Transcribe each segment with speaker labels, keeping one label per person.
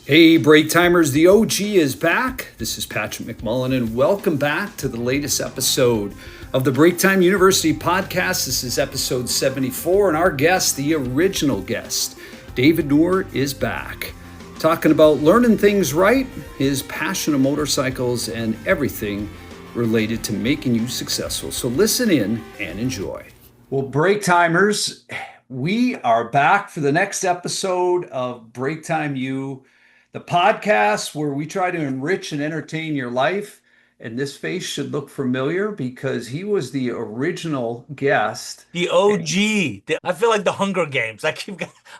Speaker 1: Hey, break timers, the OG is back. This is Patrick McMullan, and welcome back to the latest episode of the Break Time University podcast. This is episode 74, and our guest, the original guest, David Nour, is back. Talking about learning things right, his passion of motorcycles, and everything related to making you successful. So listen in and enjoy. Well, break timers, we are back for the next episode of Break Time U, the podcast where we try to enrich and entertain your life. And this face should look familiar because he was the original guest.
Speaker 2: The OG. I feel like the Hunger Games. I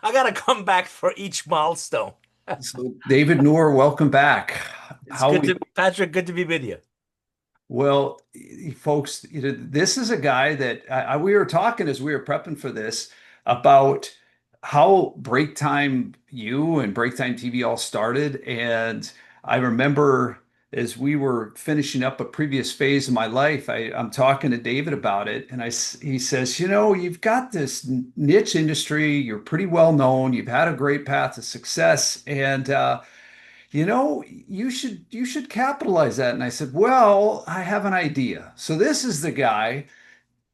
Speaker 2: gotta come back for each milestone.
Speaker 1: So, David Nour, welcome back.
Speaker 2: It's
Speaker 1: How
Speaker 2: good
Speaker 1: we
Speaker 2: to Patrick, good to be with you.
Speaker 1: Well, folks, this is a guy that we were talking as we were prepping for this about how Break Time U and Break Time TV all started. And I remember as we were finishing up a previous phase of my life, I'm talking to David about it. And he says, you've got this niche industry, you're pretty well known, you've had a great path to success. And you should capitalize that. And I said, well, I have an idea. So this is the guy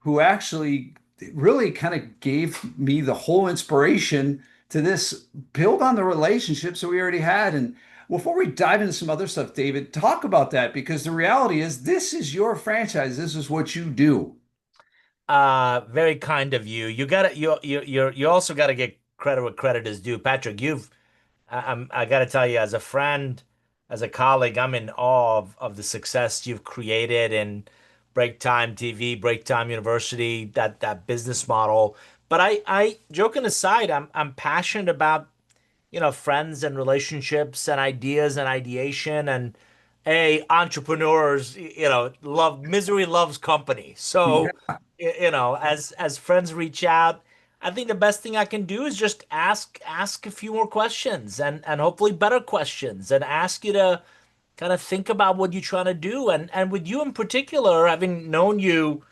Speaker 1: who actually really kind of gave me the whole inspiration to this, build on the relationships that we already had. And before we dive into some other stuff, David, talk about that because the reality is this is your franchise. This is what you do.
Speaker 2: Very kind of you. You also gotta get credit where credit is due. Patrick, I gotta tell you, as a friend, as a colleague, I'm in awe of the success you've created in Break Time TV, Break Time University, that business model. But I joking aside, I'm passionate about, friends and relationships and ideas and ideation and entrepreneurs, love misery loves company. So, as friends reach out, I think the best thing I can do is just ask a few more questions and hopefully better questions and ask you to kind of think about what you're trying to do. And with you in particular, having known you,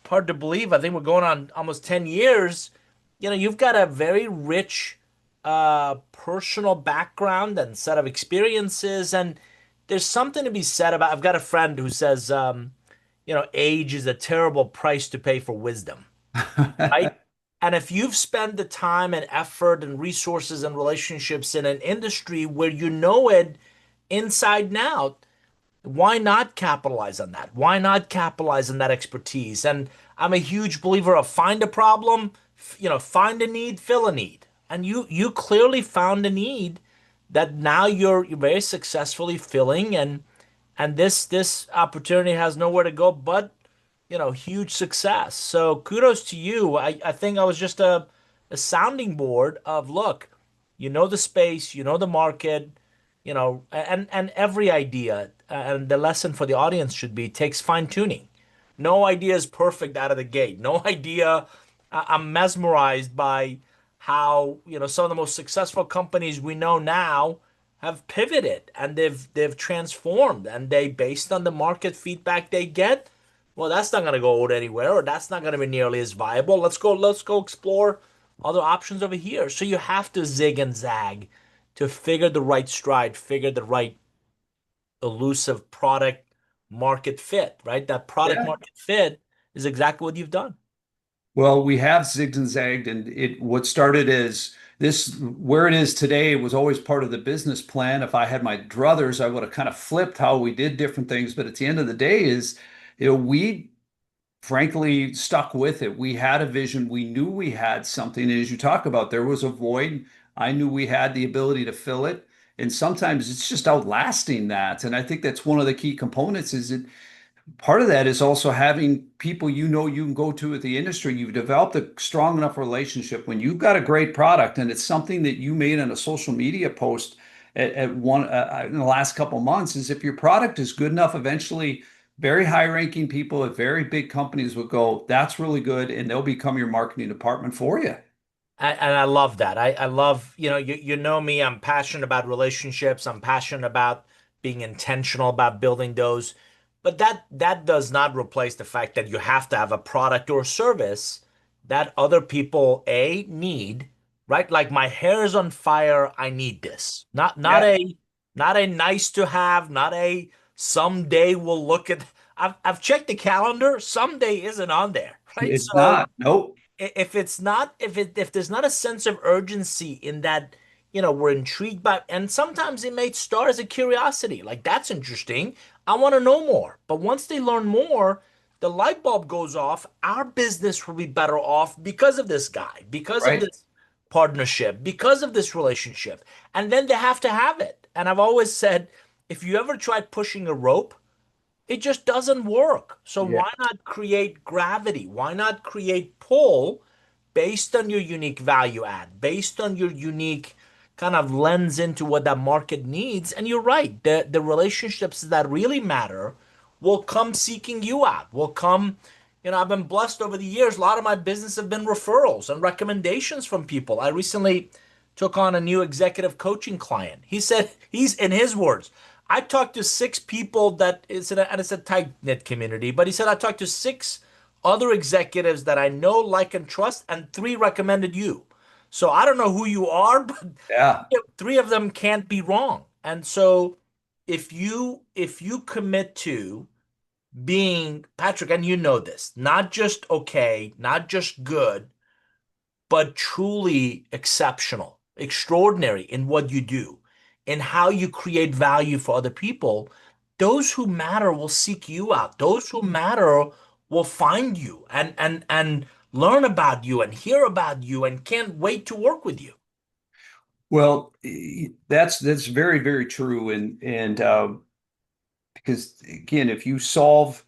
Speaker 2: hard to believe, I think we're going on almost 10 years. You've got a very rich personal background and set of experiences. And there's something to be said about, I've got a friend who says, age is a terrible price to pay for wisdom, right? And if you've spent the time and effort and resources and relationships in an industry where you know it inside and out, why not capitalize on that? Why not capitalize on that expertise? And I'm a huge believer of find a problem, find a need, fill a need. And you clearly found a need that now you're very successfully filling, and this opportunity has nowhere to go but huge success. So kudos to you. I think I was just a sounding board of look, the space, the market, and every idea. And the lesson for the audience should be takes fine tuning. No idea is perfect out of the gate. No idea. I'm mesmerized by how, some of the most successful companies we know now have pivoted and they've transformed and they based on the market feedback they get. Well, that's not going to go anywhere, or that's not going to be nearly as viable. Let's go explore other options over here. So you have to zig and zag to figure the right stride, figure the right elusive product market fit, right? That product
Speaker 1: Yeah.
Speaker 2: market fit is exactly what you've done.
Speaker 1: Well, we have zigged and zagged, and what started as this where it is today was always part of the business plan. If I had my druthers, I would have kind of flipped how we did different things. But at the end of the day, we frankly stuck with it. We had a vision. We knew we had something. And as you talk about, there was a void. I knew we had the ability to fill it. And sometimes it's just outlasting that. And I think that's one of the key components is that part of that is also having people you can go to at the industry. You've developed a strong enough relationship when you've got a great product and it's something that you made on a social media post at one in the last couple of months is if your product is good enough, eventually very high ranking people at very big companies will go, that's really good, and they'll become your marketing department for you.
Speaker 2: And I love that. I love, you know me, I'm passionate about relationships. I'm passionate about being intentional about building those. But that does not replace the fact that you have to have a product or service that other people A need, right? Like my hair is on fire. I need this.
Speaker 1: Yeah,
Speaker 2: Not a nice to have, not a someday we'll look at. I've checked the calendar. Someday isn't on there, right?
Speaker 1: it's
Speaker 2: So
Speaker 1: not. Nope.
Speaker 2: if it's not if there's not a sense of urgency in that, we're intrigued by, and sometimes it may start as a curiosity, like that's interesting, I want to know more. But once they learn more, the light bulb goes off. Our business will be better off because of this guy, because of
Speaker 1: Right.
Speaker 2: this partnership, because of this relationship. And then they have to have it. And I've always said, if you ever tried pushing a rope, it just doesn't work. So
Speaker 1: Yeah.
Speaker 2: why not create gravity? Why not create pull based on your unique value add, based on your unique kind of lens into what that market needs? And you're right, the relationships that really matter will come seeking you out. Will come, I've been blessed over the years. A lot of my business have been referrals and recommendations from people. I recently took on a new executive coaching client. He said, he's in his words, I talked to six people and it's a tight knit community, but he said, I talked to six other executives that I know, like, and trust, and three recommended you. So I don't know who you are, but
Speaker 1: Yeah.
Speaker 2: three of them can't be wrong. And so if you commit to being, Patrick, and you know this, not just okay, not just good, but truly exceptional, extraordinary in what you do, in how you create value for other people, those who matter will seek you out. Those who matter will find you and learn about you and hear about you and can't wait to work with you.
Speaker 1: Well, that's very, very true. And because again, if you solve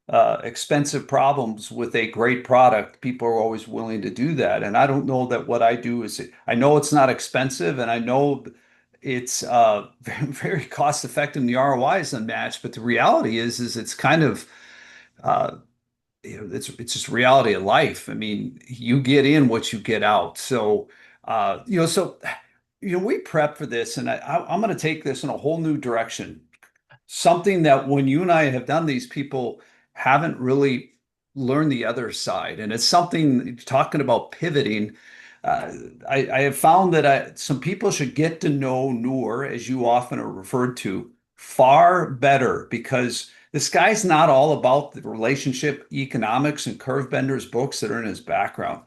Speaker 1: expensive problems with a great product, people are always willing to do that. And I don't know that what I do is, I know it's not expensive, and I know it's very, very cost effective, and the ROI is unmatched. But the reality is it's kind of uh, it's just reality of life. I mean, you get in what you get out. So we prep for this, and I'm going to take this in a whole new direction. Something that when you and I have done these, people haven't really learned the other side. And it's something talking about pivoting. Uh, I have found that some people should get to know Noor, as you often are referred to, far better, because this guy's not all about the relationship economics and curve benders books that are in his background.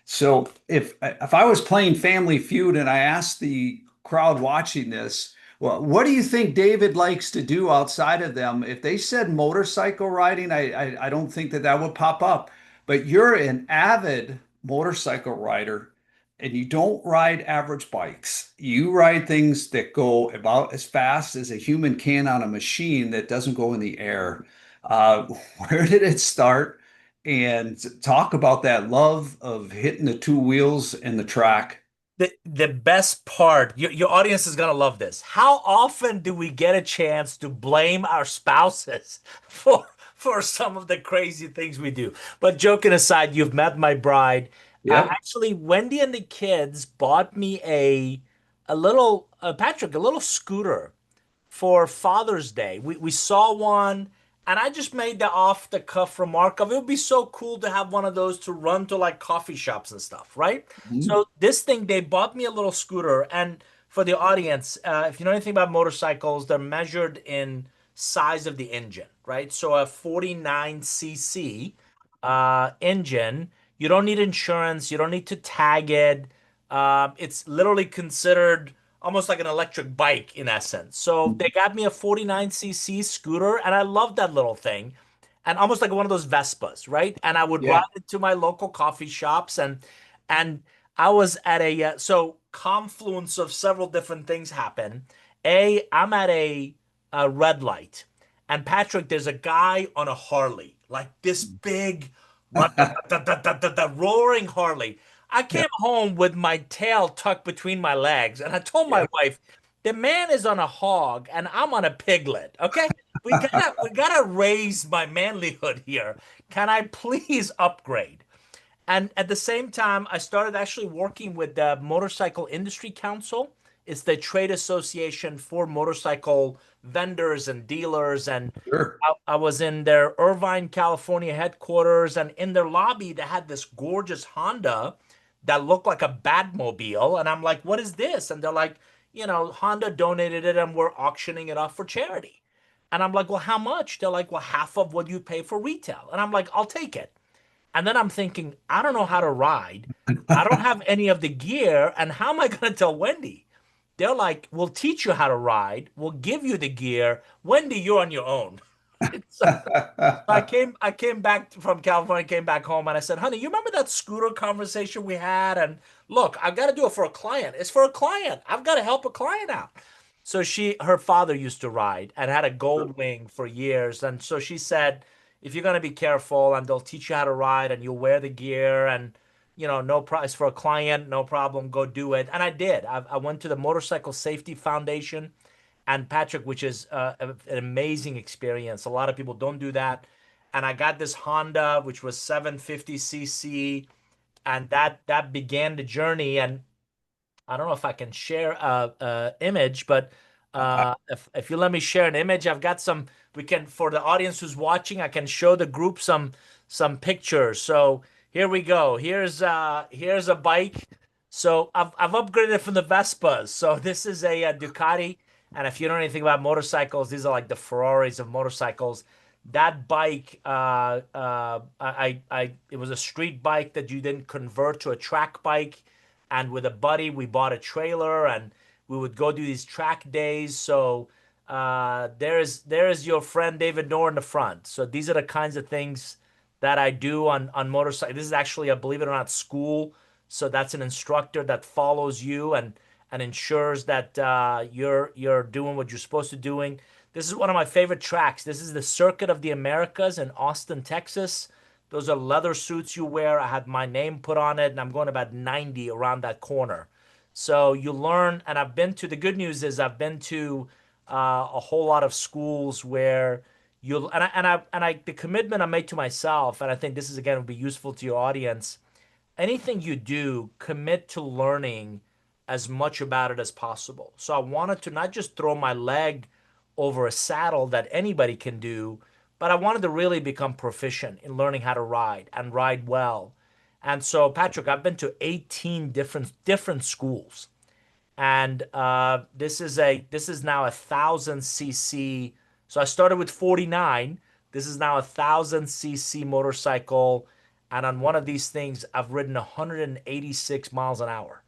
Speaker 1: So if I was playing Family Feud and I asked the crowd watching this, well, what do you think David likes to do outside of them? If they said motorcycle riding, I don't think that would pop up. But you're an avid motorcycle rider, and you don't ride average bikes. You ride things that go about as fast as a human can on a machine that doesn't go in the air. Uh, where did it start? And talk about that love of hitting the two wheels and the track.
Speaker 2: The best part, your audience is gonna love this. How often do we get a chance to blame our spouses for some of the crazy things we do? But joking aside, you've met my bride.
Speaker 1: Yep.
Speaker 2: Actually, Wendy and the kids bought me a little Patrick, a little scooter for Father's Day. We saw one, and I just made the off the cuff remark of it would be so cool to have one of those to run to like coffee shops and stuff, right?
Speaker 1: Mhm.
Speaker 2: So this thing, they bought me a little scooter, and for the audience, if you know anything about motorcycles, they're measured in size of the engine, right? So a 49cc engine, you don't need insurance, you don't need to tag it. It's literally considered almost like an electric bike in essence. So they got me a 49cc scooter, and I love that little thing, and almost like one of those Vespas, right? And I would ride
Speaker 1: Yeah.
Speaker 2: it to my local coffee shops, and I was at so confluence of several different things happen. I'm at a red light, and Patrick, there's a guy on a Harley, like this big, roaring Harley. I
Speaker 1: Yeah.
Speaker 2: came home with my tail tucked between my legs, and I told my
Speaker 1: Yeah.
Speaker 2: wife, "The man is on a hog, and I'm on a piglet. Okay, we gotta raise my manlyhood here. Can I please upgrade?" And at the same time, I started actually working with the Motorcycle Industry Council. It's the trade association for motorcycle vendors and dealers. And
Speaker 1: Sure.
Speaker 2: I was in their Irvine, California headquarters, and in their lobby, they had this gorgeous Honda that looked like a Batmobile. And I'm like, what is this? And they're like, Honda donated it and we're auctioning it off for charity. And I'm like, well, how much? They're like, well, half of what you pay for retail. And I'm like, I'll take it. And then I'm thinking, I don't know how to ride. I don't have any of the gear. And how am I going to tell Wendy? They're like, we'll teach you how to ride. We'll give you the gear. Wendy, you're on your own. So I came back from California, came back home, and I said, honey, you remember that scooter conversation we had? And look, I've got to do it for a client. It's for a client. I've got to help a client out. So her father used to ride and had a gold wing for years. And so she said, if you're going to be careful and they'll teach you how to ride and you'll wear the gear and, no price for a client, no problem, go do it. And I did. I went to the Motorcycle Safety Foundation and Patrick, which is an amazing experience. A lot of people don't do that. And I got this Honda, which was 750cc, and that began the journey. And I don't know if I can share a image, but if you let me share an image, I've got some. We can, for the audience who's watching, I can show the group some pictures. So here we go. Here's a bike. So I've upgraded from the Vespas. So this is a Ducati, and if you know anything about motorcycles, these are like the Ferraris of motorcycles. That bike, it was a street bike that you didn't convert to a track bike, and with a buddy, we bought a trailer and we would go do these track days. So there's your friend David Nour in the front. So these are the kinds of things that I do on motorcycle. This is actually a, believe it or not, school. So that's an instructor that follows you and ensures that you're doing what you're supposed to doing. This is one of my favorite tracks. This is the Circuit of the Americas in Austin, Texas. Those are leather suits you wear. I had my name put on it, and I'm going about 90 around that corner. So you learn, and the good news is I've been to a whole lot of schools where the commitment I made to myself, and I think this is again would be useful to your audience. Anything you do, commit to learning as much about it as possible. So I wanted to not just throw my leg over a saddle that anybody can do, but I wanted to really become proficient in learning how to ride and ride well. And so, Patrick, I've been to 18 different schools, and this is now 1,000 cc. So I started with 49. This is now 1,000 cc motorcycle, and on one of these things, I've ridden 186 miles an hour.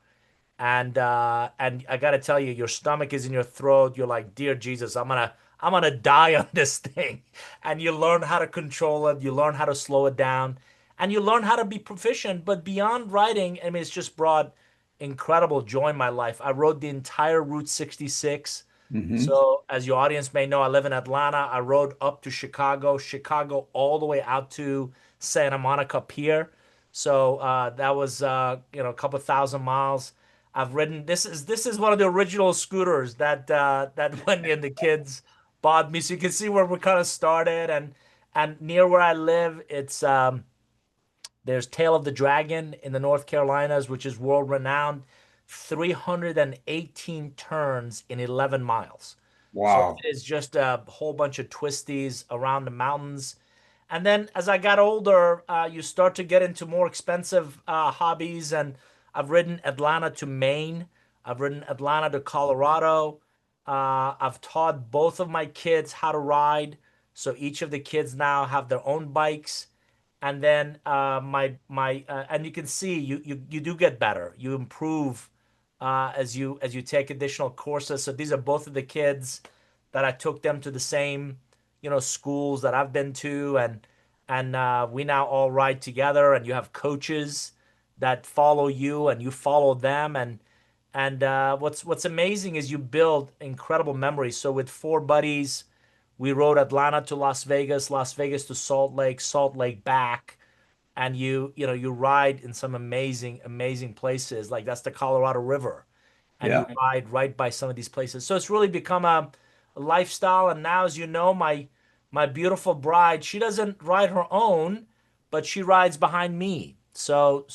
Speaker 2: And I gotta tell you, your stomach is in your throat. You're like, dear Jesus, I'm gonna die on this thing. And you learn how to control it, you learn how to slow it down, and you learn how to be proficient. But beyond riding, I mean, it's just brought incredible joy in my life. I rode the entire Route 66.
Speaker 1: Hmm.
Speaker 2: So, as your audience may know, I live in Atlanta. I rode up to Chicago, Chicago all the way out to Santa Monica Pier. So that was a couple thousand miles. I've ridden. This is one of the original scooters that Wendy and the kids bought me. So you can see where we kind of started, and near where I live, it's there's Tail of the Dragon in the North Carolinas, which is world renowned. 318 turns in 11 miles. So
Speaker 1: Wow.
Speaker 2: it is just a whole bunch of twisties around the mountains. And then as I got older, you start to get into more expensive hobbies. And I've ridden Atlanta to Maine. I've ridden Atlanta to Colorado. I've taught both of my kids how to ride. So each of the kids now have their own bikes. And then and you can see you do get better. You improve as you take additional courses. So these are both of the kids that I took them to the same schools that I've been to, and we now all ride together. And you have coaches that follow you, and you follow them. And what's amazing is you build incredible memories. So with four buddies, we rode Atlanta to Las Vegas, Las Vegas to Salt Lake back, and you ride in some amazing places. Like that's the Colorado River, and you
Speaker 1: Yeah.
Speaker 2: ride right by some of these places. So it's really become a lifestyle. And now, as you know, my beautiful bride, she doesn't ride her own, but she rides behind me. So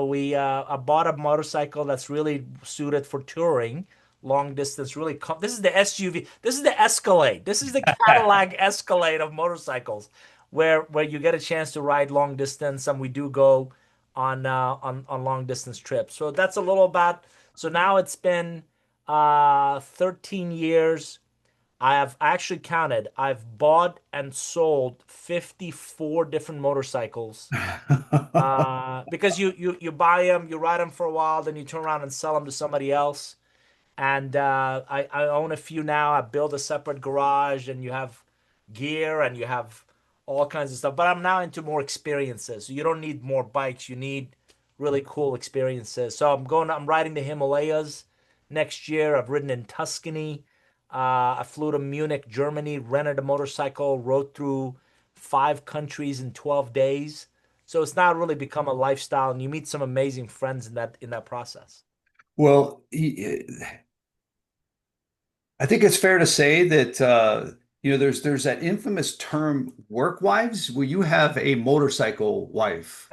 Speaker 2: we I bought a motorcycle that's really suited for touring, long distance. This is the SUV. This is the Escalade. This is the Cadillac Escalade of motorcycles, where you get a chance to ride long distance, and we do go on long distance trips. So that's a little about. So now it's been 13 years. I have actually counted. I've bought and sold 54 different motorcycles. Because you buy them, you ride them for a while, then you turn around and sell them to somebody else. And I own a few now. I built a separate garage, and you have gear and you have all kinds of stuff. But I'm now into more experiences. So you don't need more bikes. You need really cool experiences. So I'm riding the Himalayas next year. I've ridden in Tuscany. I flew to Munich, Germany, rented a motorcycle, rode through 5 countries in 12 days. So it's now really become a lifestyle, and you meet some amazing friends in that process.
Speaker 1: Well, I think it's fair to say that there's that infamous term work wives where you have a motorcycle wife.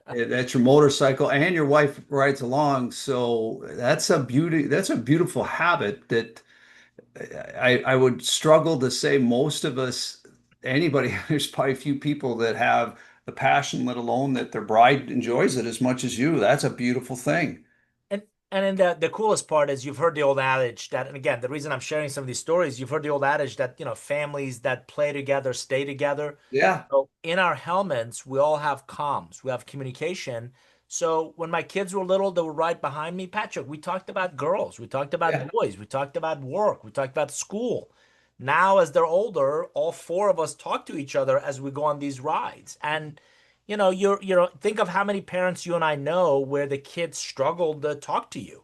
Speaker 1: That's your motorcycle and your wife rides along. So that's a beauty, that's a beautiful habit that I would struggle to say most of us, anybody, there's probably a few people that have the passion, let alone that their bride enjoys it as much as you. That's a beautiful thing.
Speaker 2: And and then the coolest part is you've heard the old adage that, and again, the reason I'm sharing some of these stories, you've heard the old adage that, families that play together stay together.
Speaker 1: Yeah.
Speaker 2: So in our helmets, we all have comms, we have communication. So when my kids were little, they were right behind me. Patrick, we talked about girls, we talked about
Speaker 1: Yeah.
Speaker 2: boys, we talked about work, we talked about school. Now, as they're older, all four of us talk to each other as we go on these rides. And think of how many parents you and I know where the kids struggle to talk to you.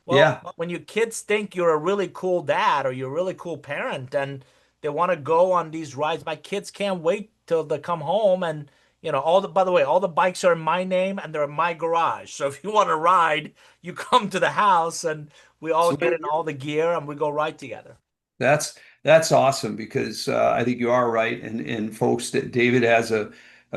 Speaker 2: Well,
Speaker 1: Yeah.
Speaker 2: when your kids think you're a really cool dad or you're a really cool parent and they want to go on these rides, my kids can't wait till they come home. And by the way, all the bikes are in my name and they're in my garage. So if you want to ride, you come to the house and we all get
Speaker 1: Sweet.
Speaker 2: in all the gear and we go ride together.
Speaker 1: That's that's awesome because I think you are right, and folks, that David has a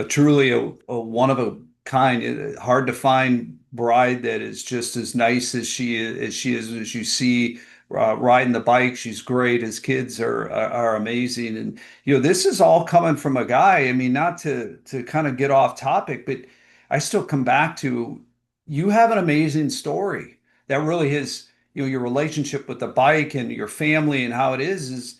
Speaker 1: truly a one of a kind, hard to find bride that is just as nice as she is as you see riding the bike. She's great. His kids are amazing, and this is all coming from a guy. I mean, not to kind of get off topic, but I still come back to you have an amazing story that really is your relationship with the bike and your family and how it is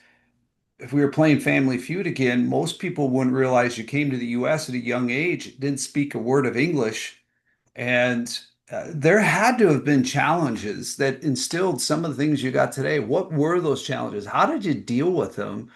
Speaker 1: if we were playing Family Feud again, most people wouldn't realize you came to the US at a young age, didn't speak a word of English, and there had to have been challenges that instilled some of the things you got today. What were those challenges? How did you deal with them?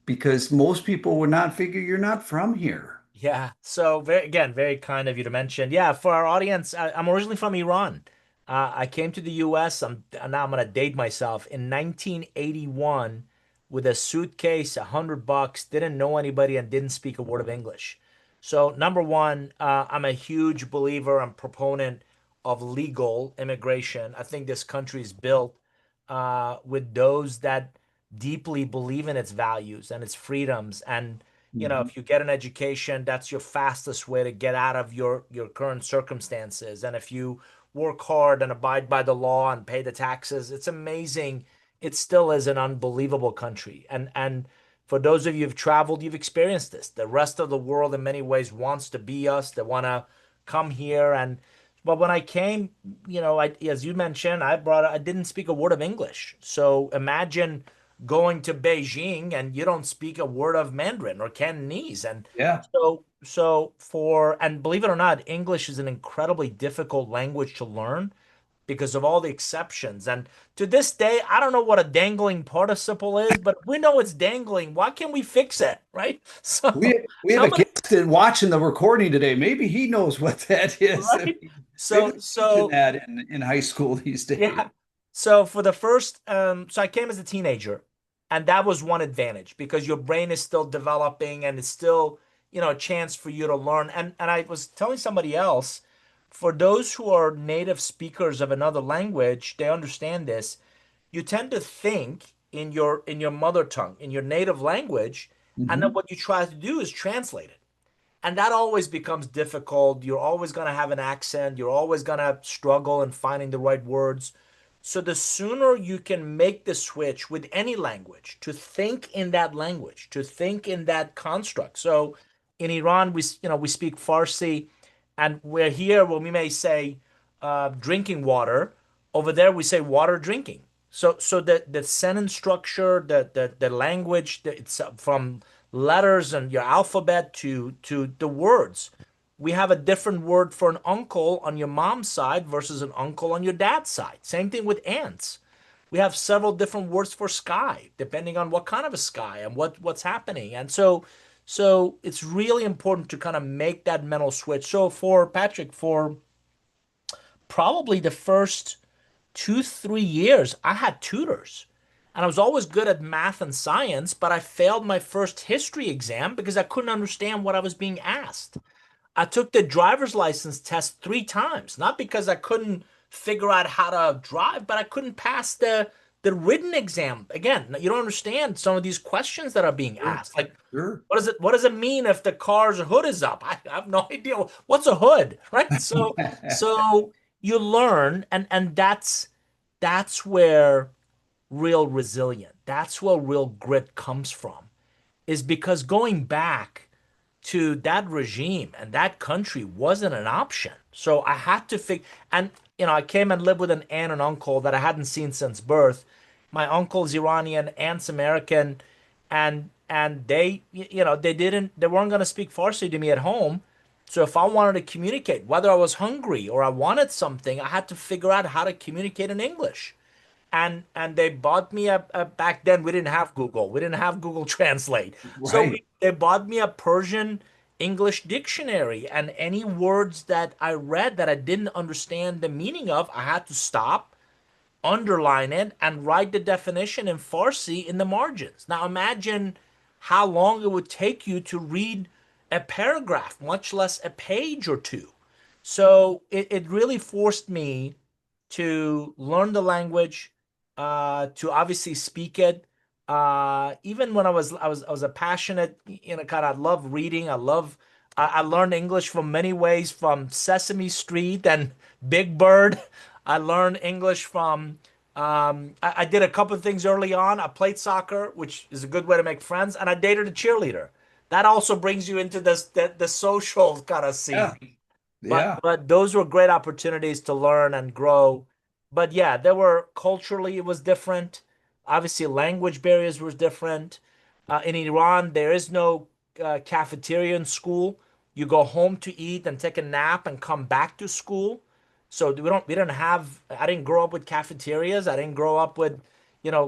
Speaker 1: Because most people would not figure you're not from here.
Speaker 2: Yeah. So very kind of you to mention. Yeah, for our audience, I'm originally from Iran. I came to the U.S. Now I'm gonna date myself in 1981 with a suitcase, $100, didn't know anybody, and didn't speak a word of English. So number one, I'm a huge believer and proponent of legal immigration. I think this country is built with those that deeply believe in its values and its freedoms and
Speaker 1: Mhm.
Speaker 2: if you get an education, that's your fastest way to get out of your current circumstances. And if you work hard and abide by the law and pay the taxes, it's amazing. It still is an unbelievable country. And for those of you who've traveled, you've experienced this. The rest of the world in many ways wants to be us. They want to come here and but when I came, as you mentioned, I didn't speak a word of English. So imagine going to Beijing and you don't speak a word of Mandarin or Cantonese. And
Speaker 1: Yeah.
Speaker 2: and believe it or not, English is an incredibly difficult language to learn because of all the exceptions. And to this day, I don't know what a dangling participle is, but we know it's dangling. Why can't we fix it? Right? So
Speaker 1: We have a
Speaker 2: somebody,
Speaker 1: guest watching the recording today. Maybe he knows what that is. I
Speaker 2: right?
Speaker 1: mean, they
Speaker 2: So,
Speaker 1: don't teach
Speaker 2: so
Speaker 1: that in high school these days.
Speaker 2: Yeah. So for the first, so I came as a teenager, and that was one advantage because your brain is still developing and it's still, a chance for you to learn. And I was telling somebody else, for those who are native speakers of another language, they understand this. You tend to think in your mother tongue, in your native language, and then
Speaker 1: Mhm.
Speaker 2: what you try to do is translate it. And that always becomes difficult. You're always going to have an accent. You're always going to struggle in finding the right words. So the sooner you can make the switch with any language to think in that language, to think in that construct. So in Iran, we speak Farsi, And we're here when we may say drinking water, over there we say water drinking. So the sentence structure, the language, it's from letters and your alphabet to the words. We have a different word for an uncle on your mom's side versus an uncle on your dad's side. Same thing with ants. We have several different words for sky, depending on what kind of a sky and what's happening. And so it's really important to kind of make that mental switch. So for Patrick, for probably the first 2, 3 years, I had tutors. And I was always good at math and science, but I failed my first history exam because I couldn't understand what I was being asked. I took the driver's license test 3 times, not because I couldn't figure out how to drive, but I couldn't pass the written exam. Again, you don't understand some of these questions that are being
Speaker 1: Sure.
Speaker 2: asked. Like,
Speaker 1: Sure.
Speaker 2: what does it mean if the car's hood is up? I have no idea. What's a hood, right? So you learn, and that's where real resilient, that's where real grit comes from, is because going back to that regime and that country wasn't an option. So I had to figure, and I came and lived with an aunt and uncle that I hadn't seen since birth. My uncle's Iranian, aunt's American, and they weren't going to speak Farsi to me at home. So if I wanted to communicate, whether I was hungry or I wanted something, I had to figure out how to communicate in English. And they bought me back then we didn't have Google. We didn't have Google Translate. So
Speaker 1: Right.
Speaker 2: they bought me a Persian English dictionary, and any words that I read that I didn't understand the meaning of, I had to stop, underline it, and write the definition in Farsi in the margins. Now imagine how long it would take you to read a paragraph, much less a page or two. So it really forced me to learn the language, to obviously speak it. Even when I was a passionate, kind of love reading. I learned English from many ways, from Sesame Street and Big Bird. I learned English from. I did a couple of things early on. I played soccer, which is a good way to make friends, and I dated a cheerleader. That also brings you into the social kind of
Speaker 1: Yeah.
Speaker 2: scene. But
Speaker 1: Yeah.
Speaker 2: but those were great opportunities to learn and grow. But yeah, there were culturally it was different. Obviously, language barriers was different. In Iran, there is no cafeteria in school. You go home to eat and take a nap and come back to school. So we don't have. I didn't grow up with cafeterias. I didn't grow up with,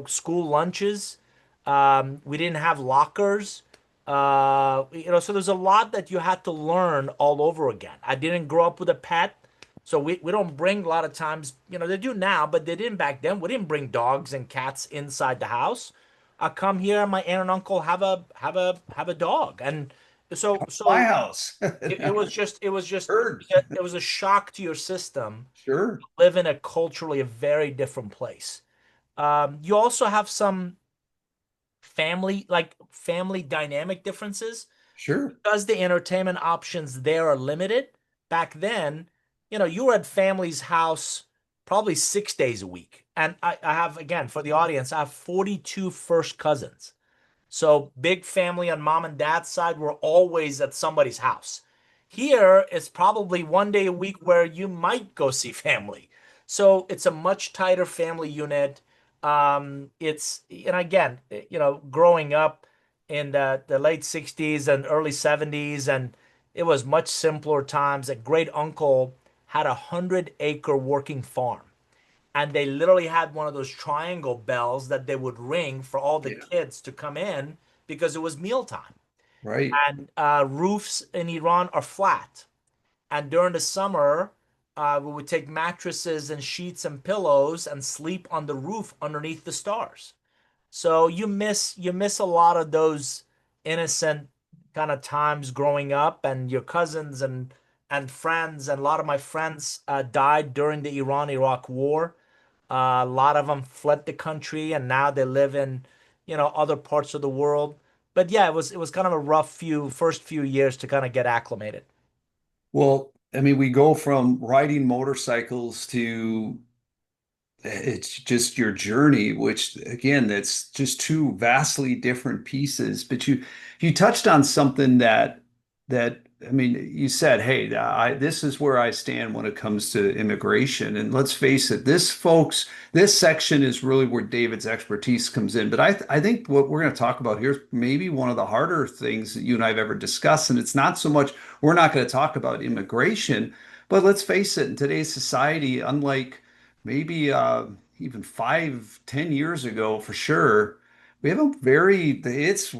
Speaker 2: school lunches. We didn't have lockers. So there's a lot that you had to learn all over again. I didn't grow up with a pet, so we don't bring a lot of times, they do now, but they didn't back then. We didn't bring dogs and cats inside the house. I come here, my aunt and uncle have a dog, and so
Speaker 1: My
Speaker 2: so
Speaker 1: house.
Speaker 2: it was just
Speaker 1: Heard.
Speaker 2: it was a shock to your system
Speaker 1: Sure.
Speaker 2: to live in a culturally a very different place. You also have some family dynamic differences
Speaker 1: Sure.
Speaker 2: because the entertainment options there are limited. Back then, you were at family's house probably 6 days a week. And I have, again, for the audience, I have 42 first cousins. So big family on mom and dad's side were always at somebody's house. Here, it's probably one day a week where you might go see family. So it's a much tighter family unit. And again, growing up in the late 60s and early 70s, and it was much simpler times. A great uncle had 100-acre working farm, and they literally had one of those triangle bells that they would ring for all the
Speaker 1: Yeah.
Speaker 2: kids to come in because it was mealtime.
Speaker 1: Right.
Speaker 2: And roofs in Iran are flat. And during the summer, we would take mattresses and sheets and pillows and sleep on the roof underneath the stars. So you miss a lot of those innocent kind of times growing up, and your cousins and friends, and a lot of my friends died during the Iran-Iraq war. A lot of them fled the country, and now they live in, other parts of the world. But yeah, it was kind of a rough first few years to kind of get acclimated.
Speaker 1: Well, I mean, we go from riding motorcycles to it's just your journey, which again, that's just two vastly different pieces. But you touched on something that I mean, you said, hey, this is where I stand when it comes to immigration. And let's face it, this section is really where David's expertise comes in. But I think what we're going to talk about here is maybe one of the harder things that you and I have ever discussed. And it's not so much, we're not going to talk about immigration, but let's face it, in today's society, unlike maybe even 5, 10 years ago, for sure, we have a it's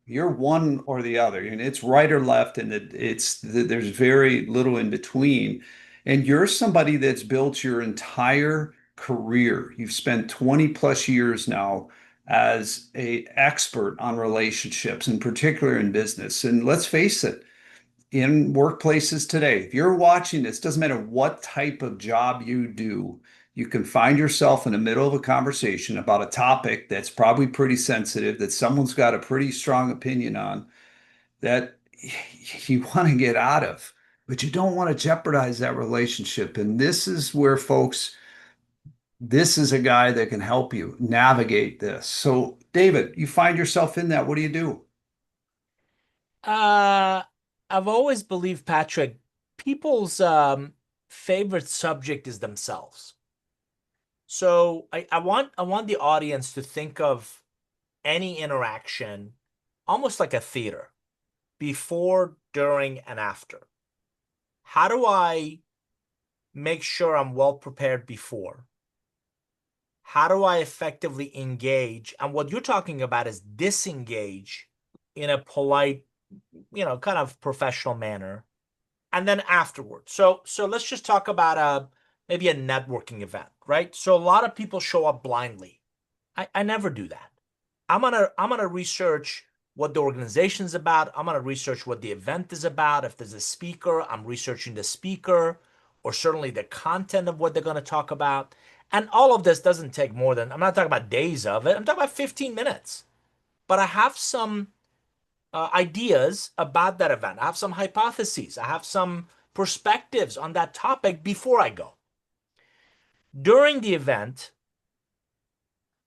Speaker 1: you're one or the other. I mean, it's right or left, and there's very little in between. And you're somebody that's built your entire career. You've spent 20 plus years now as a expert on relationships, in particular in business. And let's face it, in workplaces today, if you're watching this, doesn't matter what type of job you do, you can find yourself in the middle of a conversation about a topic that's probably pretty sensitive, that someone's got a pretty strong opinion on, that you want to get out of, but you don't want to jeopardize that relationship. And this is where, folks, this is a guy that can help you navigate this. So, David, you find yourself in that. What do you do?
Speaker 2: Uh, I've always believed, Patrick, people's favorite subject is themselves. So I want the audience to think of any interaction almost like a theater, before, during, and after. How do I make sure I'm well prepared before? How do I effectively engage? And what you're talking about is disengage in a polite, kind of professional manner. And then afterwards. So let's just talk about maybe a networking event, right? So a lot of people show up blindly. I never do that. I'm gonna research what the organization's about. I'm gonna research what the event is about. If there's a speaker, I'm researching the speaker, or certainly the content of what they're gonna talk about. And all of this doesn't take more than, I'm not talking about days of it. I'm talking about 15 minutes. But I have some ideas about that event. I have some hypotheses. I have some perspectives on that topic before I go. During the event,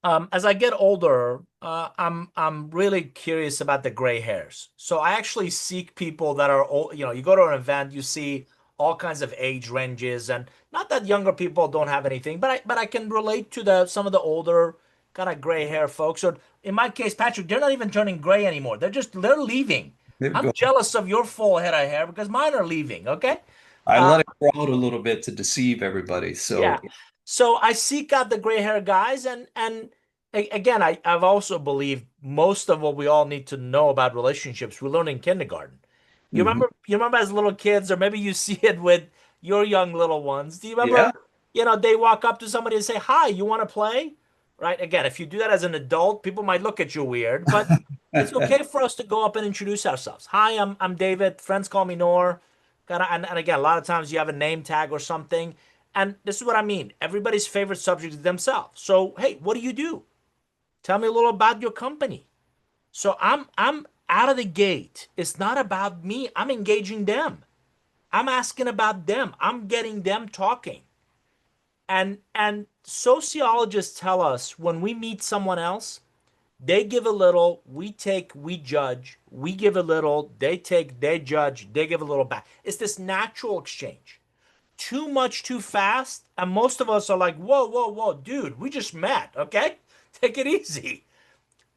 Speaker 2: as I get older, I'm really curious about the gray hairs. So I actually seek people that are old. You go to an event, you see all kinds of age ranges, and not that younger people don't have anything, but I can relate to the some of the older kind of gray hair folks. Or in my case, Patrick, they're not even turning gray anymore. They're leaving.
Speaker 1: There we
Speaker 2: I'm
Speaker 1: go.
Speaker 2: jealous of your full head of hair because mine are leaving. Okay.
Speaker 1: I
Speaker 2: Uh,
Speaker 1: let it grow out a little bit to deceive everybody. So,
Speaker 2: Yeah. So I seek out the gray hair guys, and again, I've also believed most of what we all need to know about relationships we learn in kindergarten.
Speaker 1: mhm.
Speaker 2: You remember as little kids, or maybe you see it with your young little ones. Do you remember,
Speaker 1: Yeah.
Speaker 2: they walk up to somebody and say, "Hi, you want to play?" Right? Again, if you do that as an adult, people might look at you weird, but it's okay for us to go up and introduce ourselves. Hi, I'm David. Friends call me Nour. Kind of, and again, a lot of times you have a name tag or something. And this is what I mean. Everybody's favorite subject is themselves. So, hey, what do you do? Tell me a little about your company. So I'm out of the gate. It's not about me. I'm engaging them. I'm asking about them. I'm getting them talking. And sociologists tell us when we meet someone else, they give a little, we take, we judge. We give a little, they take, they judge, they give a little back. It's this natural exchange. Too much too fast, and most of us are like, whoa, whoa, whoa, dude, we just met, okay? Take it easy.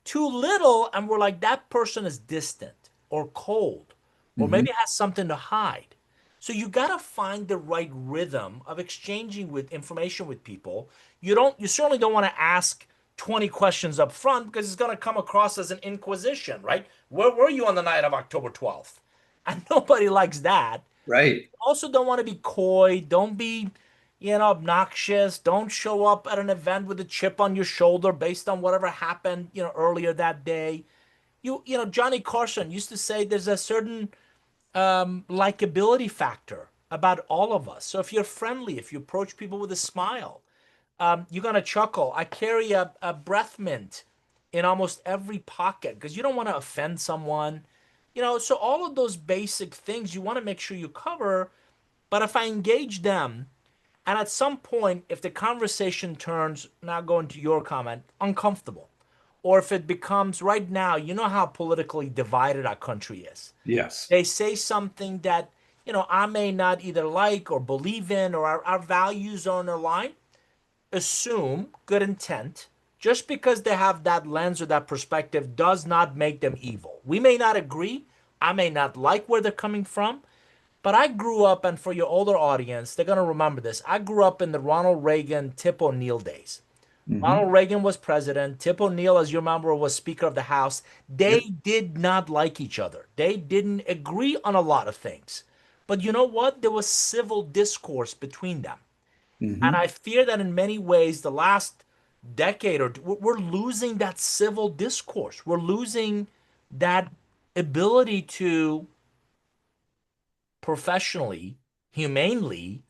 Speaker 2: Too little, and we're like, that person is distant or cold, or
Speaker 1: Mhm.
Speaker 2: maybe has something to hide. So you got to find the right rhythm of exchanging with information with people. You certainly don't want to ask 20 questions up front because it's going to come across as an inquisition, right? Where were you on the night of October 12th? And nobody likes that.
Speaker 1: Right.
Speaker 2: Also don't want to be coy. Don't be, obnoxious. Don't show up at an event with a chip on your shoulder based on whatever happened, earlier that day. Johnny Carson used to say there's a certain likability factor about all of us. So if you're friendly, if you approach people with a smile, you're gonna chuckle. I carry a breath mint in almost every pocket because you don't want to offend someone. So all of those basic things you want to make sure you cover. But if I engage them, and at some point, if the conversation turns, now going to your comment, uncomfortable, or if it becomes right now, you know how politically divided our country is.
Speaker 1: Yes.
Speaker 2: They say something that, I may not either like or believe in, or our values are on the line. Assume good intent. Just because they have that lens or that perspective does not make them evil. We may not agree. I may not like where they're coming from, but I grew up, and for your older audience, they're going to remember this. I grew up in the Ronald Reagan, Tip O'Neill days. Ronald
Speaker 1: Hmm.
Speaker 2: Reagan was president. Tip O'Neill, as you remember, was Speaker of the House. They
Speaker 1: Yep.
Speaker 2: did not like each other. They didn't agree on a lot of things. But you know what? There was civil discourse between them. And
Speaker 1: Hmm.
Speaker 2: I fear that in many ways, the last decade or two, we're losing that civil discourse. We're losing that ability to professionally, humanely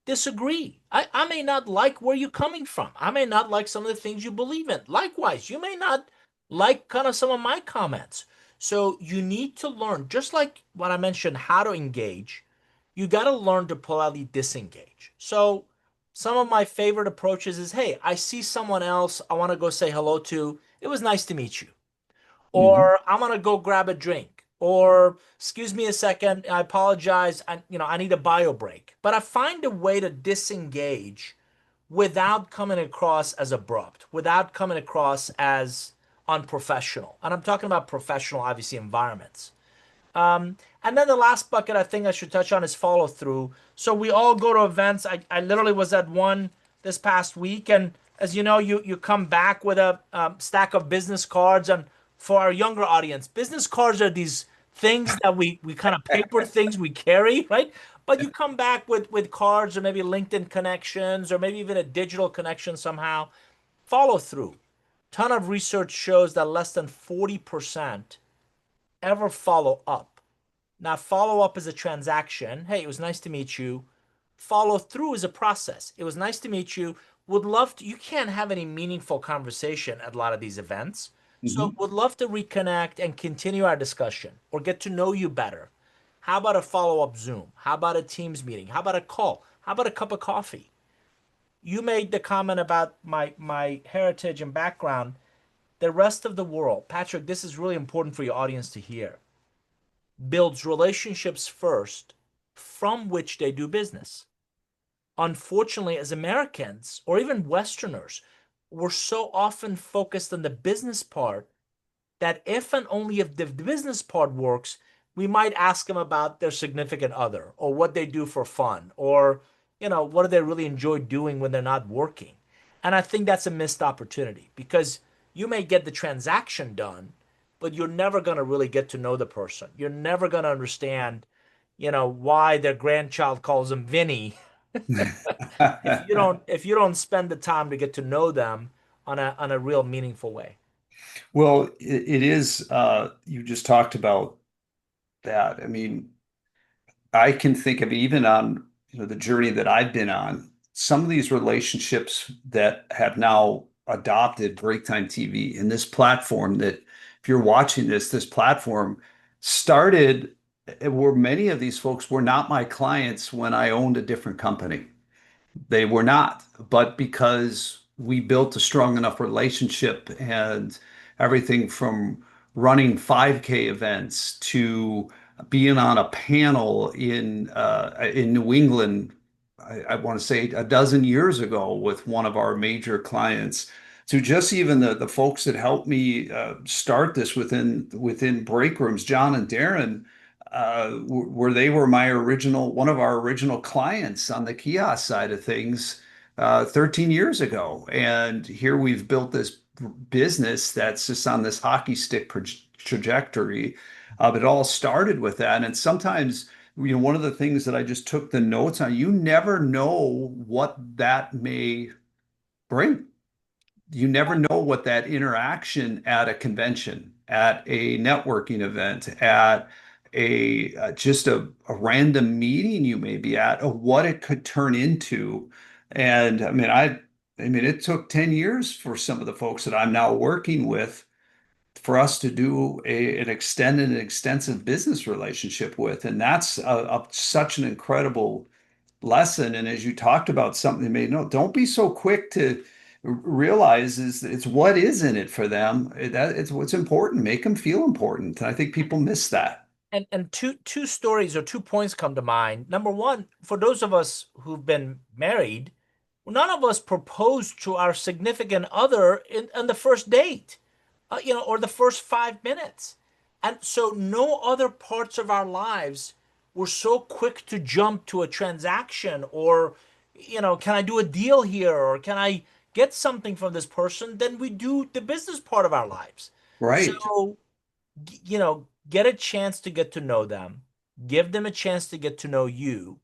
Speaker 2: disagree. I may not like where you're coming from. I may not like some of the things you believe in. Likewise, you may not like kind of some of my comments. So you need to learn, just like what I mentioned, how to engage, you got to learn to politely disengage. So some of my favorite approaches is, hey, I see someone else I want to go say hello to. It was nice to meet you,
Speaker 1: Hmm.
Speaker 2: or I'm gonna go grab a drink, or excuse me a second, I apologize, I need a bio break. But I find a way to disengage without coming across as abrupt, without coming across as unprofessional. And I'm talking about professional, obviously, environments. And then the last bucket I think I should touch on is follow through. So we all go to events. I literally was at one this past week, and as you know, you come back with a stack of business cards. And for our younger audience, business cards are these things that we kind of paper things we carry, right? But you come back with cards or maybe LinkedIn connections or maybe even a digital connection somehow. Follow through. Ton of research shows that less than 40% ever follow up. Now, follow up is a transaction. Hey, it was nice to meet you. Follow through is a process. It was nice to meet you. Would love to, you can't have any meaningful conversation at a lot of these events. So,
Speaker 1: Hmm.
Speaker 2: would love to reconnect and continue our discussion or get to know you better. How about a follow up Zoom? How about a Teams meeting? How about a call? How about a cup of coffee? You made the comment about my heritage and background. The rest of the world, Patrick, this is really important for your audience to hear, builds relationships first from which they do business. Unfortunately, as Americans or even Westerners, we're so often focused on the business part that if and only if the business part works, we might ask them about their significant other or what they do for fun or, what do they really enjoy doing when they're not working. And I think that's a missed opportunity because you may get the transaction done, but you're never going to really get to know the person. You're never going to understand, why their grandchild calls them Vinny if you don't spend the time to get to know them on a real meaningful way.
Speaker 1: Well, it is, you just talked about that. I mean, I can think of even on, the journey that I've been on, some of these relationships that have now adopted Break Time TV and this platform that if you're watching this platform started where many of these folks were not my clients when I owned a different company. They were not, but because we built a strong enough relationship and everything from running 5K events to being on a panel in New England, I want to say a dozen years ago with one of our major clients, to just even the folks that helped me start this within break rooms, John and Darren, where they were one of our original clients on the kiosk side of things 13 years ago. And here we've built this business that's just on this hockey stick trajectory. It all started with that. And sometimes, one of the things that I just took the notes on, you never know what that may bring. You never know what that interaction at a convention, at a networking event, at a just a random meeting you may be at, or what it could turn into. And I mean, it took 10 years for some of the folks that I'm now working with for us to do an extended and extensive business relationship with. And that's such an incredible lesson. And as you talked about something you made, no, don't be so quick to realize is it's what is in it for them. It's what's important. Make them feel important. And I think people miss that.
Speaker 2: And two stories or 2 points come to mind. Number one, for those of us who've been married, none of us proposed to our significant other in the first date, or the first 5 minutes. And so no other parts of our lives were so quick to jump to a transaction or, can I do a deal here or can I get something from this person than we do the business part of our lives.
Speaker 1: Right.
Speaker 2: So, get a chance to get to know them, give them a chance to get to know you,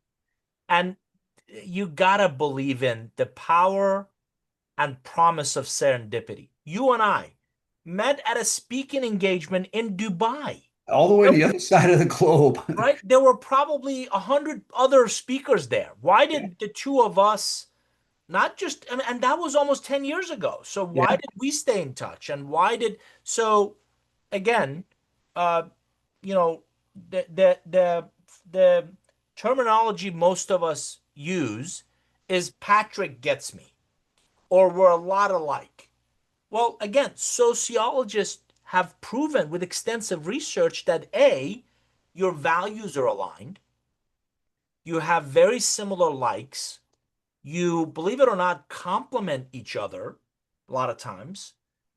Speaker 2: and you gotta believe in the power and promise of serendipity. You and I met at a speaking engagement in Dubai,
Speaker 1: All the way to the other side of the globe.
Speaker 2: right? There were probably 100 other speakers there. Why did the two of us not just, and that was almost 10 years ago. So why
Speaker 1: Yeah.
Speaker 2: did we stay in touch? And so again, uh, you know, the terminology most of us use is Patrick gets me, or we're a lot alike. Well, again, sociologists have proven with extensive research that A, your values are aligned, you have very similar likes, you, believe it or not, complement each other a lot of times.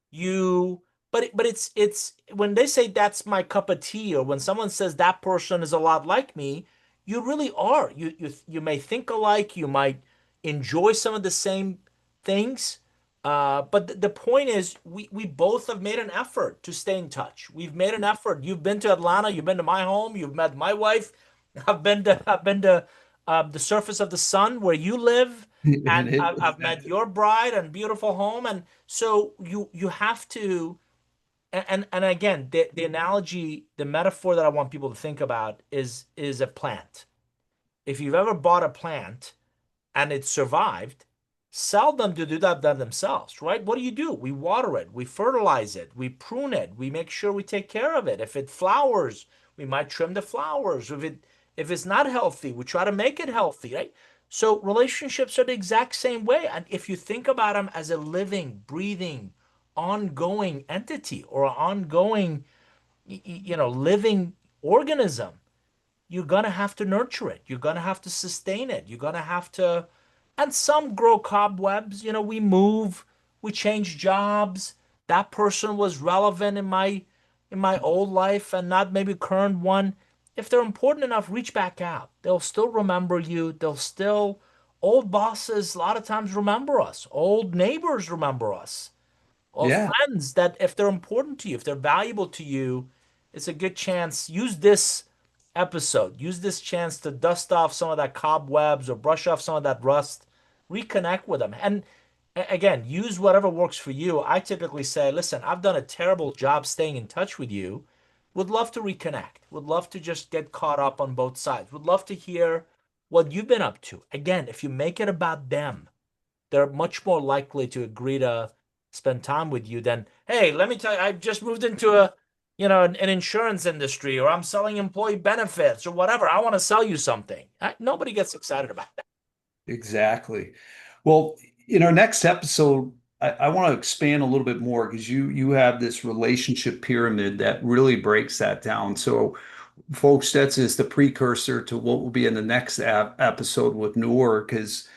Speaker 2: You, but it's when they say that's my cup of tea, or when someone says that person is a lot like me, you really are. You may think alike, you might enjoy some of the same things. But the point is, we both have made an effort to stay in touch. We've made an effort. You've been to Atlanta, you've been to my home, you've met my wife. I've been to the surface of the sun where you live,
Speaker 1: And
Speaker 2: and
Speaker 1: it,
Speaker 2: I've met your bride and beautiful home. And so you have to, and again, the analogy, the metaphor that I want people to think about is a plant. If you've ever bought a plant and it survived, sell them to do that themselves, right? What do? We water it, we fertilize it, we prune it, we make sure we take care of it. If it flowers, we might trim the flowers. If it's not healthy, we try to make it healthy, right? So relationships are the exact same way. And if you think about them as a living, breathing, ongoing entity or ongoing, living organism, you're gonna have to nurture it. You're gonna have to sustain it. You're gonna have to, and some grow cobwebs. We move, we change jobs. That person was relevant in my old life and not maybe current one. If they're important enough, reach back out. They'll still remember you. Old bosses a lot of times remember us. Old neighbors remember us, or
Speaker 1: yeah.
Speaker 2: friends that if they're important to you, if they're valuable to you, it's a good chance. Use this chance to dust off some of that cobwebs or brush off some of that rust, reconnect with them. And again, use whatever works for you. I typically say, listen, I've done a terrible job staying in touch with you. Would love to reconnect. Would love to just get caught up on both sides. Would love to hear what you've been up to. Again, if you make it about them, they're much more likely to agree to spend time with you than, hey, let me tell you, I just moved into an insurance industry, or I'm selling employee benefits or whatever. I want to sell you something. Nobody gets excited about that.
Speaker 1: Exactly. Well, in our next episode, I want to expand a little bit more because you have this relationship pyramid that really breaks that down. So, folks, that's just the precursor to what will be in the next episode with Noor, because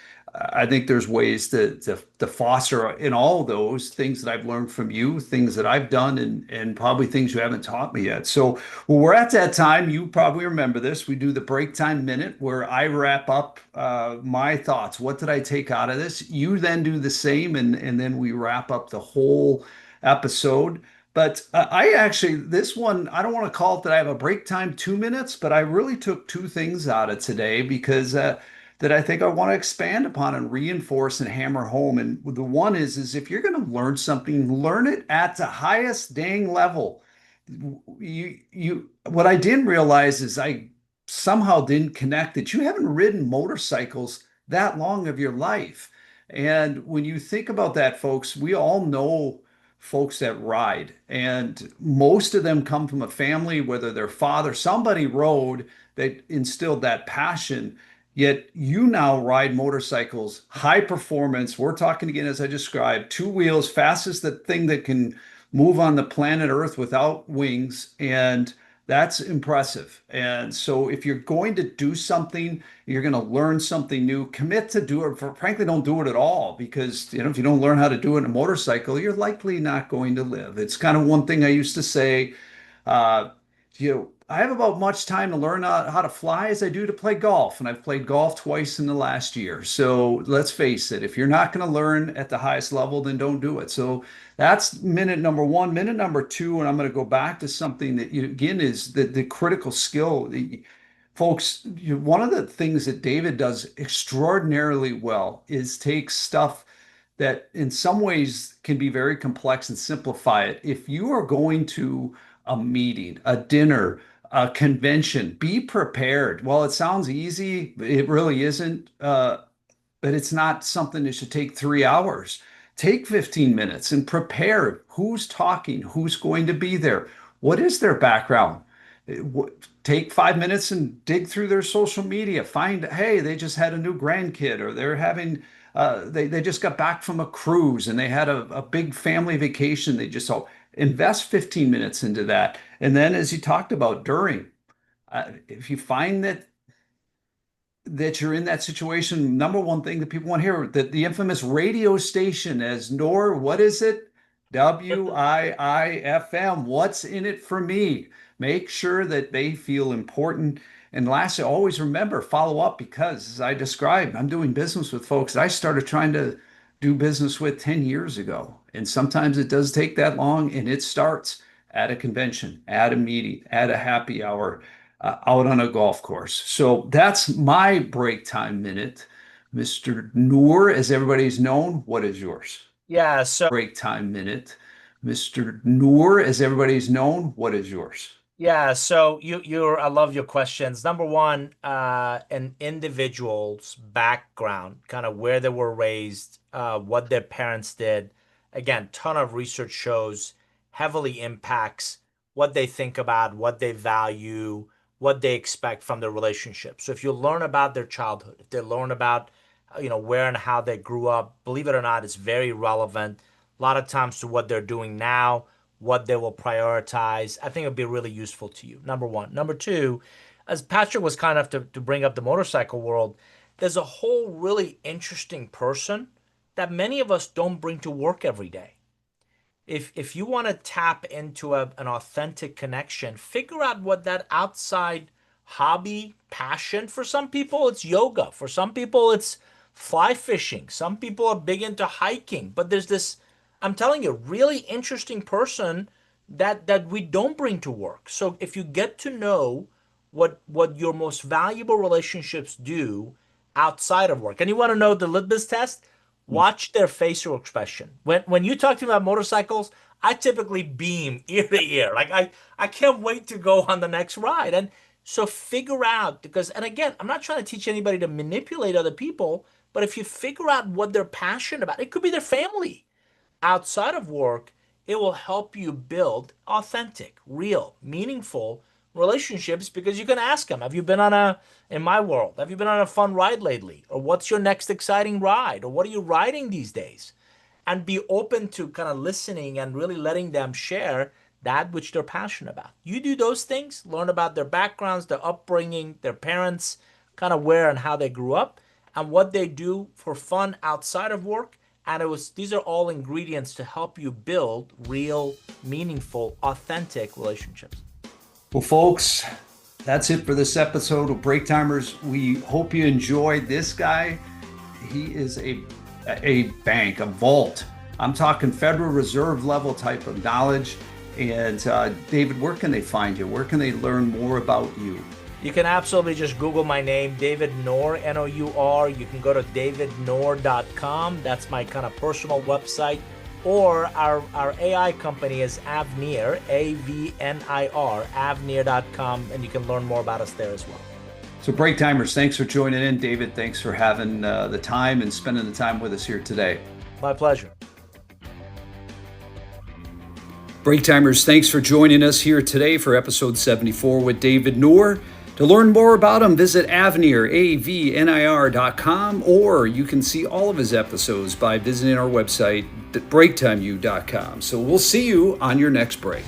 Speaker 1: I think there's ways to foster in all of those things that I've learned from you, things that I've done, and probably things you haven't taught me yet. So, well, we're at that time. You probably remember this. We do the break time minute where I wrap up my thoughts. What did I take out of this? You then do the same, and then we wrap up the whole episode. But I actually, this one, I don't want to call it that I have a break time 2 minutes, but I really took two things out of today because that I think I want to expand upon and reinforce and hammer home. And the one is if you're going to learn something, learn it at the highest dang level. What I didn't realize is I somehow didn't connect that you haven't ridden motorcycles that long of your life. And when you think about that, folks, we all know folks that ride, and most of them come from a family, whether their father, somebody rode that instilled that passion. Yet you now ride motorcycles, high performance. We're talking again, as I described, two wheels, fastest the thing that can move on the planet Earth without wings. And that's impressive. And so if you're going to do something, you're going to learn something new, commit to do it. Frankly, don't do it at all because, if you don't learn how to do it in a motorcycle, you're likely not going to live. It's kind of one thing I used to say. Uh, I have about much time to learn how to fly as I do to play golf, and I've played golf twice in the last year. So let's face it, if you're not going to learn at the highest level, then don't do it. So that's minute number one. Minute number two, and I'm going to go back to something that again is the critical skill. Folks, one of the things that David does extraordinarily well is take stuff that in some ways can be very complex and simplify it. If you are going to a meeting, a dinner, a convention, be prepared. Well, it sounds easy, it really isn't. But it's not something that should take 3 hours. Take 15 minutes and prepare who's talking, who's going to be there, what is their background. Take 5 minutes and dig through their social media. Find, hey, they just had a new grandkid, or they're having, they just got back from a cruise and they had a big family vacation. They just saw. Invest 15 minutes into that. And then, as you talked about during, if you find that you're in that situation, number one thing that people want to hear, that the infamous radio station, as Nour, what is it? WIIFM. What's in it for me? Make sure that they feel important. And lastly, always remember, follow up, because as I described, I'm doing business with folks that I started trying to do business with 10 years ago. And sometimes it does take that long, and it starts at a convention, at a meeting, at a happy hour, out on a golf course. So that's my break time minute. Mr. Nour, as everybody's known, what is yours?
Speaker 2: Yeah, so
Speaker 1: Break time minute. Mr. Nour, as everybody's known, what is yours?
Speaker 2: Yeah, so I love your questions. Number one, an individual's background, kind of where they were raised, what their parents did. Again, ton of research shows heavily impacts what they think about, what they value, what they expect from their relationship. So if you learn about their childhood, if they learn about, where and how they grew up, believe it or not, it's very relevant a lot of times to what they're doing now, what they will prioritize. I think it'll be really useful to you. Number one. Number two, as Patrick was kind enough to bring up the motorcycle world, there's a whole really interesting person that many of us don't bring to work every day. If you want to tap into an authentic connection, figure out what that outside hobby, passion. For some people, it's yoga. For some people, it's fly fishing. Some people are big into hiking. But there's this, I'm telling you, really interesting person that we don't bring to work. So if you get to know what your most valuable relationships do outside of work, and you want to know the litmus test, watch their facial expression. When you talk to me about motorcycles, I typically beam ear to ear. Like I can't wait to go on the next ride. And so figure out, because, and again, I'm not trying to teach anybody to manipulate other people, but if you figure out what they're passionate about, it could be their family outside of work, it will help you build authentic, real, meaningful relationships, because you can ask them, have you been in my world, have you been on a fun ride lately? Or what's your next exciting ride? Or what are you riding these days? And be open to kind of listening and really letting them share that which they're passionate about. You do those things, learn about their backgrounds, their upbringing, their parents, kind of where and how they grew up, and what they do for fun outside of work. And these are all ingredients to help you build real, meaningful, authentic relationships.
Speaker 1: Well, folks, that's it for this episode of Break Timers. We hope you enjoyed this guy. He is a bank, a vault. I'm talking Federal Reserve level type of knowledge. And David, where can they find you? Where can they learn more about you?
Speaker 2: You can absolutely just Google my name, David Nour, N-O-U-R. You can go to davidnour.com. That's my kind of personal website. Or our AI company is Avnir, A-V-N-I-R, avnir.com, and you can learn more about us there as well.
Speaker 1: So Break Timers, thanks for joining in. David, thanks for having the time and spending the time with us here today.
Speaker 2: My pleasure. Break
Speaker 1: Timers, thanks for joining us here today for episode 74 with David Nour. To learn more about him, visit Avnir, avnir.com, or you can see all of his episodes by visiting our website, breaktimeu.com. So we'll see you on your next break.